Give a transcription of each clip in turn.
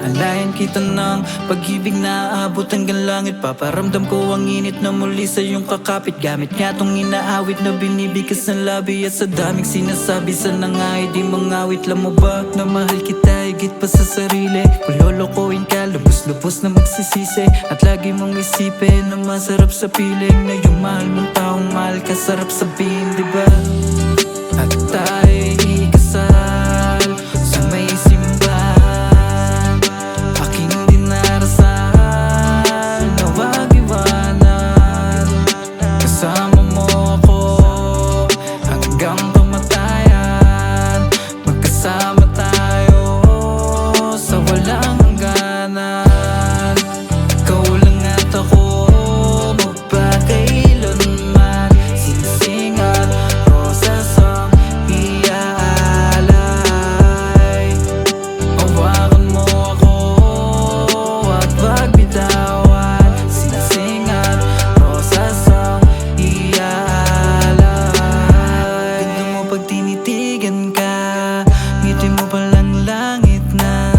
Aalayan kita ng pag-ibig na aabot hanggang langit. Paparamdam ko ang init na muli sa iyong kakapit. Gamit nga tong inaawit na binibigkas ng labi. At sa daming sinasabi, sana nga di mangawit. Alam mo ba na mahal kita higit pa sa sarili? Kung lolokohin ka, lubos-lubos na magsisisi. At lagi mong isipin na masarap sa piling na yung mahal mong taong mahal ka, sarap sabihin, diba? At tayo'y ikasal sa may simbahan. Aking dinarasal na wag iwanan. Kasama mo ako hanggang kamatayan. Magkasama tayo sa walang hangganan. Ikaw lang at ako, magpakailanman. Sinising at rosas ang iaalay. Hawakan mo ako at wag bitawan. Sinising at rosas ang iaalay. Ganda mo pag tinitigan ka, ngiti mo palang langit na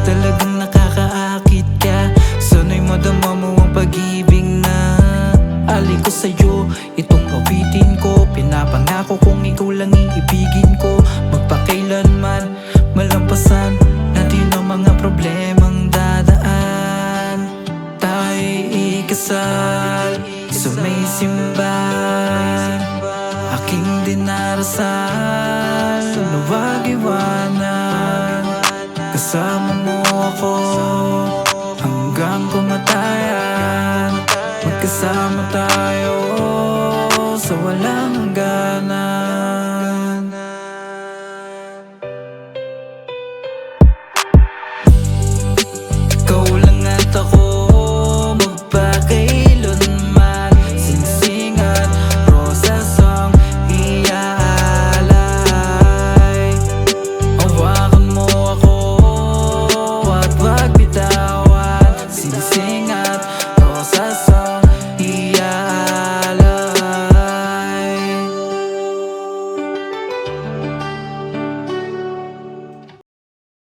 talagang nakakaakit ka. Sana'y madama mo ang pag-ibig na alay ko sa'yo. Itong awitin ko, pinapangako kong ikaw lang iibigin ko. Magpakailanman, malampasan natin ang mga problemang dadaan. Tayo'y ikasal sa may simbahan. Aking dinarasal na wag iwanan. Kasama mo ako hanggang kamatayan. Magkasama tayo sa walang hangganan. Ikaw lang at ako, magpakailanman. Sinising at rosas ang iaalay. Hawakan mo ako at wag bitawan. Sinising at rosas